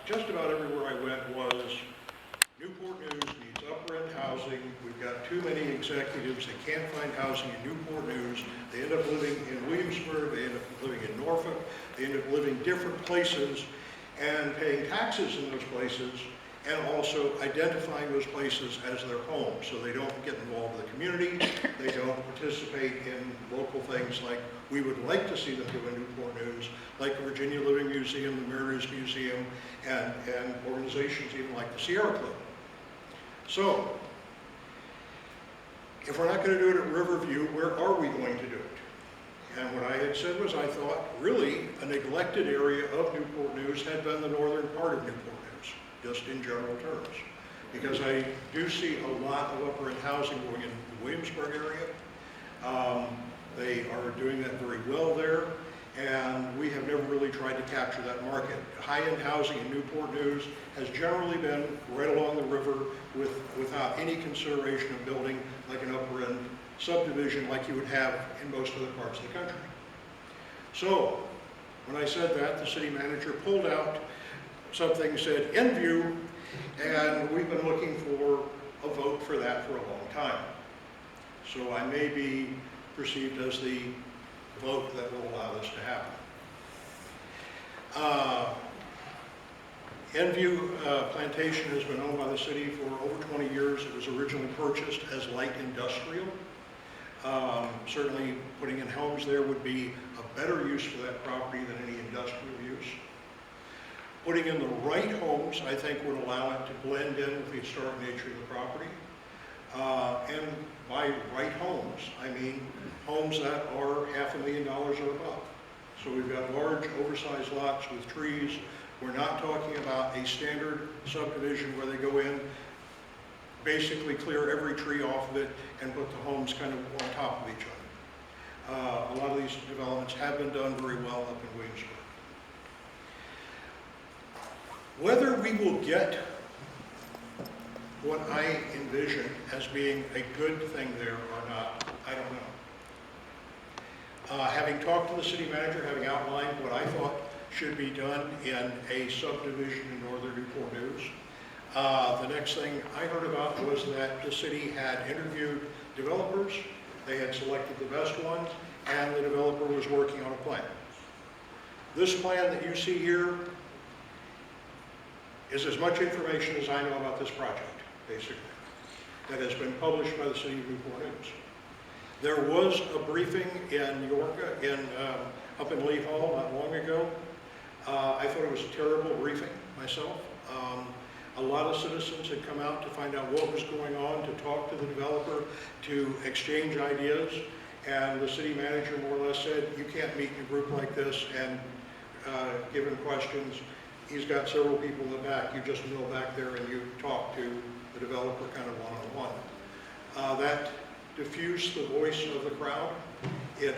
just about everywhere I went was Newport News needs upper-end housing. We've got too many executives that can't find housing in Newport News. They end up living in Williamsburg, they end up living in Norfolk, they end up living different places and paying taxes in those places, and also identifying those places as their home, so they don't get involved in the community, they don't participate in local things like we would like to see them do in Newport News, like the Virginia Living Museum, the Mariners Museum, and organizations even like the Sierra Club. So, if we're not going to do it at Riverview, where are we going to do it? And what I had said was I thought, really, a neglected area of Newport News had been the northern part of Newport News, just in general terms. Because I do see a lot of upper-end housing going in the Williamsburg area. They are doing that very well there, and we have never really tried to capture that market. High-end housing in Newport News has generally been right along the river without any consideration of building like an upper-end subdivision like you would have in most other parts of the country. So, when I said that, the city manager pulled out something said Endview, and we've been looking for a vote for that for a long time. So I may be perceived as the vote that will allow this to happen. Endview Plantation has been owned by the city for over 20 years. It was originally purchased as light industrial. Certainly putting in homes there would be a better use for that property than any industrial use. Putting in the right homes, I think, would allow it to blend in with the historic nature of the property. And by right homes, I mean homes that are $500,000 or above. So we've got large, oversized lots with trees. We're not talking about a standard subdivision where they go in, basically clear every tree off of it and put the homes kind of on top of each other. A lot of these developments have been done very well up in Williamsburg. Whether we will get what I envision as being a good thing there or not, I don't know. Having talked to the city manager, having outlined what I thought should be done in a subdivision in northern Newport News, the next thing I heard about was that the city had interviewed developers, they had selected the best one, and the developer was working on a plan. This plan that you see here is as much information as I know about this project, basically, that has been published by the city of Newport News. There was a briefing in York, up in Lee Hall not long ago. I thought it was a terrible briefing myself. A lot of citizens had come out to find out what was going on, to talk to the developer, to exchange ideas, and the city manager more or less said, you can't meet in a group like this and give him questions. He's got several people in the back. You just mill back there and you talk to the developer kind of one-on-one. That diffused the voice of the crowd. It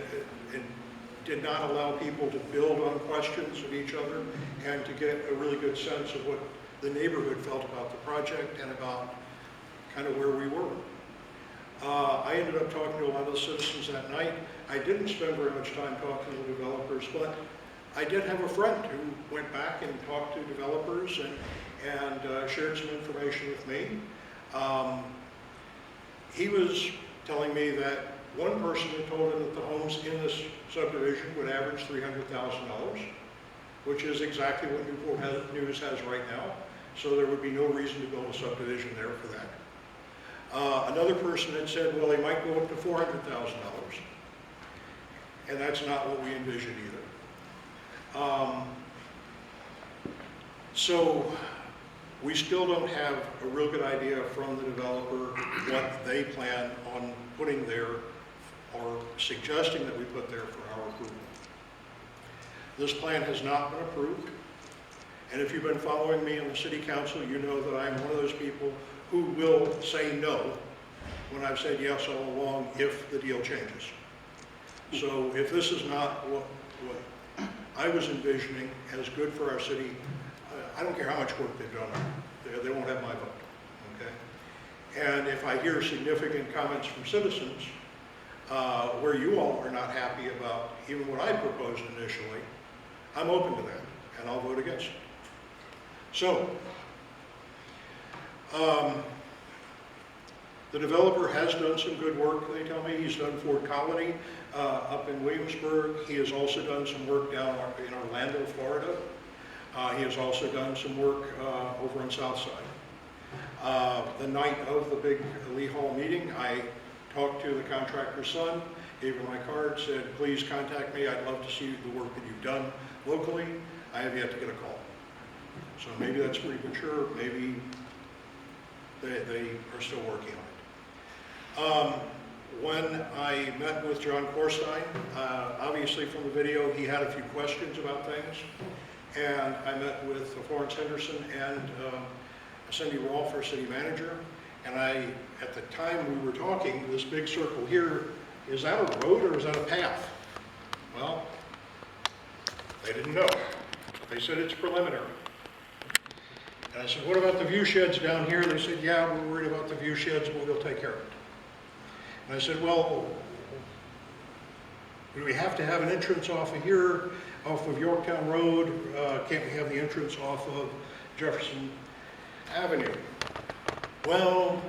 did not allow people to build on questions of each other and to get a really good sense of what the neighborhood felt about the project and about kind of where we were. I ended up talking to a lot of the citizens that night. I didn't spend very much time talking to the developers, but I did have a friend who went back and talked to developers and shared some information with me. He was telling me that one person had told him that the homes in this subdivision would average $300,000, which is exactly what Newport News has right now. So there would be no reason to build a subdivision there for that. Another person had said, well, they might go up to $400,000. And that's not what we envisioned either. So we still don't have a real good idea from the developer what they plan on putting there or suggesting that we put there for our approval. This plan has not been approved. And if you've been following me on the city council, you know that I'm one of those people who will say no when I've said yes all along if the deal changes. So if this is not what I was envisioning as good for our city, I don't care how much work they've done, they won't have my vote, okay? And if I hear significant comments from citizens where you all are not happy about even what I proposed initially, I'm open to that, and I'll vote against it. So, the developer has done some good work, they tell me. He's done Fort Colony up in Williamsburg. He has also done some work down in Orlando, Florida. He has also done some work over on South Side. The night of the big Lee Hall meeting, I talked to the contractor's son, gave him my card, said, please contact me. I'd love to see the work that you've done locally. I have yet to get a call. So maybe that's premature, maybe they are still working on it. When I met with John Korstein, obviously from the video, he had a few questions about things. And I met with Florence Henderson and Cindy Rolfe, our city manager. And at the time we were talking, this big circle here, is that a road or is that a path? Well, they didn't know. They said it's preliminary. And I said, what about the view sheds down here? They said, yeah, we're worried about the view sheds, but we'll take care of it. And I said, well, do we have to have an entrance off of here, off of Yorktown Road? Can't we have the entrance off of Jefferson Avenue? Well,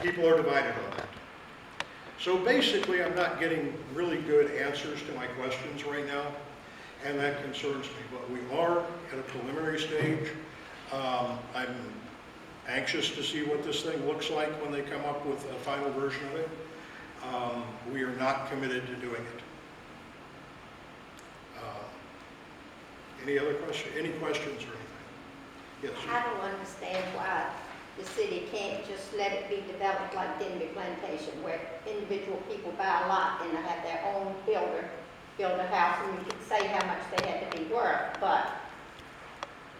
people are divided on that. So basically, I'm not getting really good answers to my questions right now, and that concerns me. But we are at a preliminary stage. I'm anxious to see what this thing looks like when they come up with a final version of it. We are not committed to doing it. Any other questions? Any questions or anything? Yes. I don't understand why the city can't just let it be developed like Denby Plantation, where individual people buy a lot and have their own builder build a house, and you could say how much they had to be worth. But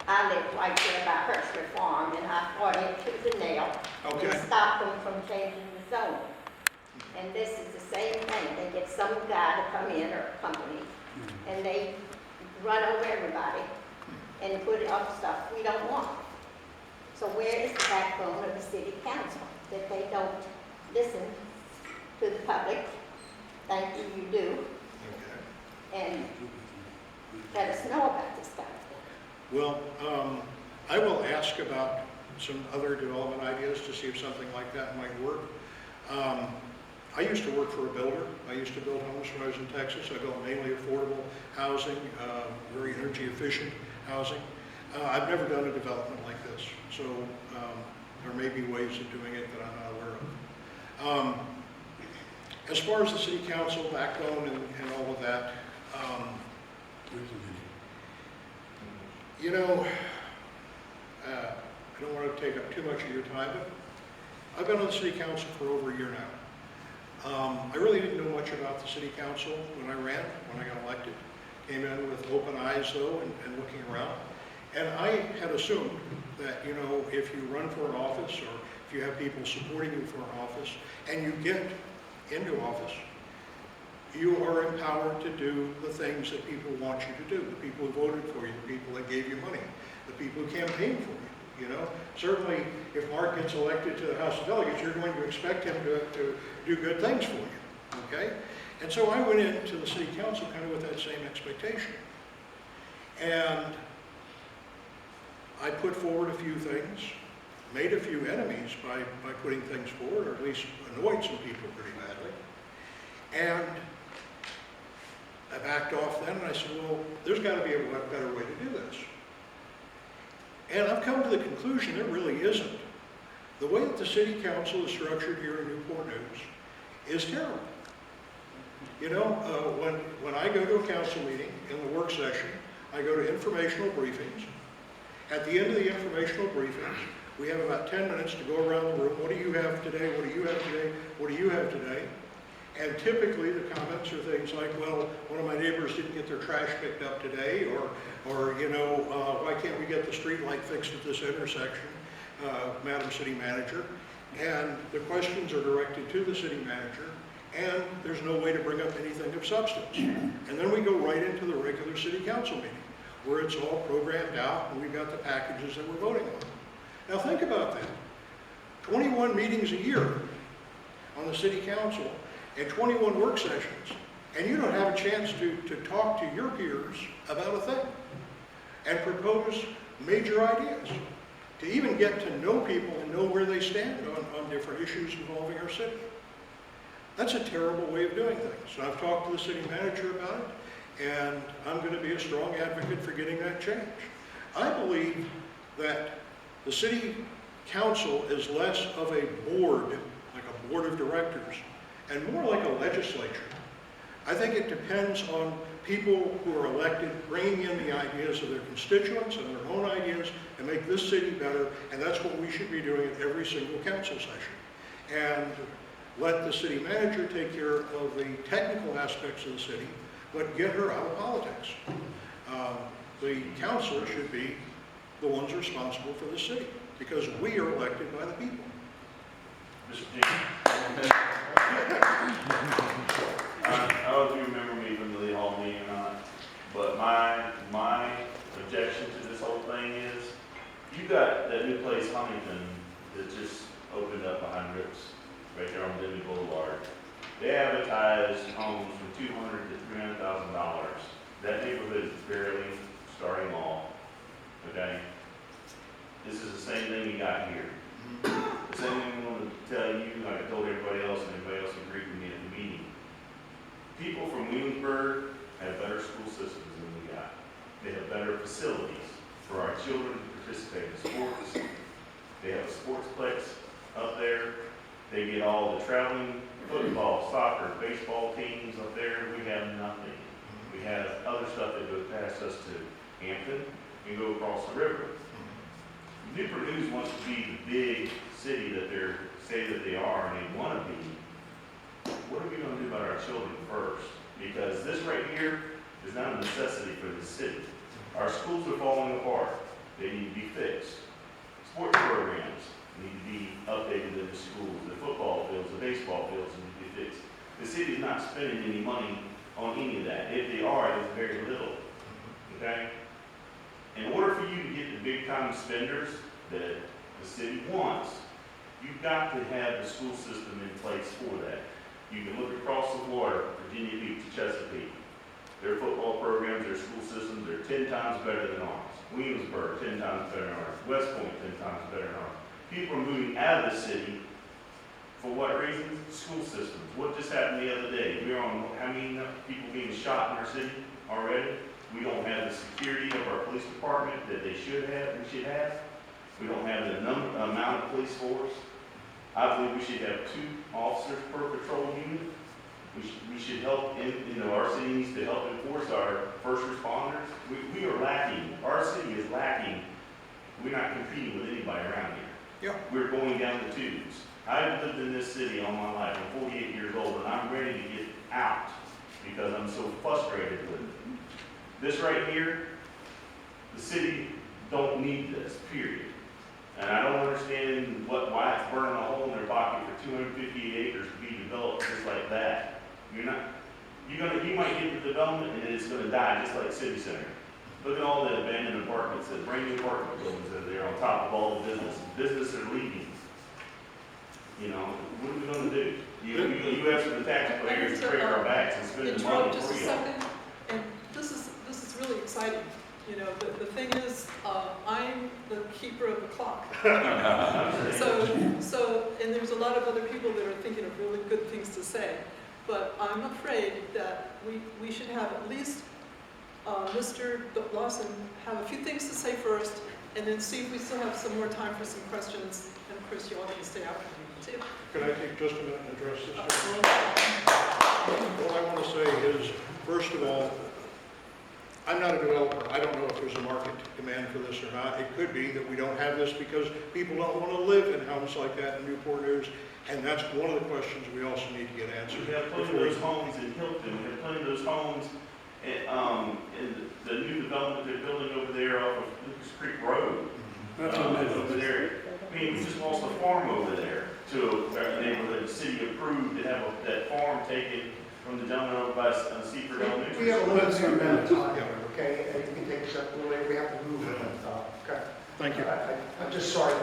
I live right there by Hershler Farm, and I fought it tooth and nail and stopped them from changing the zone. And this is the same thing. They get some guy to come in, or a company, and they run over everybody and put up stuff we don't want. So where is the backbone of the city council that they don't listen to the public? Thank you, you do. Okay. And let us know about this kind of thing. Well, I will ask about some other development ideas to see if something like that might work. I used to work for a builder. I used to build homes when I was in Texas. I built mainly affordable housing, very energy efficient housing. I've never done a development like this, so there may be ways of doing it that I'm not aware of. As far as the city council backbone and all of that, you know, I don't want to take up too much of your time, but I've been on the city council for over a year now. I really didn't know much about the city council when I ran, when I got elected. Came in with open eyes, though, and looking around. And I had assumed that, you know, if you run for an office, or if you have people supporting you for an office, and you get into office, you are empowered to do the things that people want you to do, the people who voted for you, the people that gave you money, the people who campaigned for you. You know, certainly if Mark gets elected to the House of Delegates, you're going to expect him to do good things for you, okay? And so I went into the city council kind of with that same expectation. And I put forward a few things, made a few enemies by putting things forward, or at least annoyed some people pretty badly. And I backed off then, and I said, well, there's got to be a better way to do this. And I've come to the conclusion there really isn't. The way that the city council is structured here in Newport News is terrible. You know, when I go to a council meeting in the work session, I go to informational briefings. At the end of the informational briefings, we have about 10 minutes to go around the room. What do you have today? What do you have today? What do you have today? And typically the comments are things like, well, one of my neighbors didn't get their trash picked up today, or you know, why can't we get the street light fixed at this intersection, Madam City Manager? And the questions are directed to the city manager, and there's no way to bring up anything of substance. And then we go right into the regular city council meeting, where it's all programmed out, and we've got the packages that we're voting on. Now think about that. 21 meetings a year on the city council, and 21 work sessions, and you don't have a chance to talk to your peers about a thing and propose major ideas. to even get to know people and know where they stand on different issues involving our city. That's a terrible way of doing things. So I've talked to the city manager about it, and I'm going to be a strong advocate for getting that changed. I believe that the city council is less of a board, like a board of directors, and more like a legislature. I think it depends on people who are elected bringing in the ideas of their constituents and their own ideas and make this city better, and that's what we should be doing at every single council session. And let the city manager take care of the technical aspects of the city, but get her out of politics. The council should be the ones responsible for the city, because we are elected by the people. Mr. Jenkins. I don't know if you remember me from the Lee Hall meeting or not, but my objection to this whole thing is, you got that new place, Huntington, that just opened up behind Rips, right there on Denby Boulevard. They advertised homes from $200,000 to $300,000. That neighborhood is barely starting off, okay? This is the same thing you got here. The same thing I want to tell you, like I told everybody else, and everybody else agreed with me at the meeting. People from Williamsburg have better school systems than we got. They have better facilities for our children to participate in sports. They have a sportsplex up there. They get all the traveling football, soccer, baseball teams up there. We have nothing. We have other stuff that goes past us to Hampton and go across the river. Newport News wants to be the big city that they say that they are, and they want to be. What are we going to do about our children first? Because this right here is not a necessity for the city. Our schools are falling apart. They need to be fixed. Sports programs need to be updated in the schools. The football fields, the baseball fields need to be fixed. The city is not spending any money on any of that. If they are, it's very little. Okay? In order for you to get the big time spenders that the city wants, you've got to have the school system in place for that. You can look across the water, Virginia Beach to Chesapeake. Their football programs, their school systems, they're 10 times better than ours. Williamsburg, 10 times better than ours. West Point, 10 times better than ours. People are moving out of the city. For what reasons? School systems. What just happened the other day? We're on how many people being shot in our city already? We don't have the security of our police department that they should have, we should have. We don't have the amount of police force. I believe we should have 2 officers per patrol unit. We should help, our city needs to help enforce our first responders. We are lacking, our city is lacking. We're not competing with anybody around here. Yeah. We're going down the tubes. I've lived in this city all my life. I'm 48 years old, and I'm ready to get out because I'm so frustrated with it. This right here, the city don't need this, period. And I don't understand why it's burning a hole in their pocket for 258 acres to be developed just like that. You might get the development and it's gonna die just like City Center. Look at all the abandoned apartments, the brand new apartment buildings that are there on top of all the business. Businesses are leaving. What are we gonna do? You ask for the taxpayers to break our backs and spend the money Just a for you. second, and this is really exciting. The thing is, I'm the keeper of the clock. And there's a lot of other people that are thinking of really good things to say. But I'm afraid that we should have at least Mr. Lawson have a few things to say first, and then see if we still have some more time for some questions. And of course, you all can stay after me too. Could I take just a minute and address this? What I want to say is, first of all, I'm not a developer. I don't know if there's a market demand for this or not. It could be that we don't have this because people don't want to live in homes like that in Newport News, and that's one of the questions we also need to get answered. We have plenty of those homes in Hilton. We have plenty of those homes in the new development they're building over there off of Lucas Creek Road. Over there. We just lost a farm over there to a neighborhood the city approved to have that farm taken from the gentleman over by Seaford Elementary. We have a limited amount of time here, okay? And you can take this up a little later. We have to move. Okay. Thank you. I'm just sorry.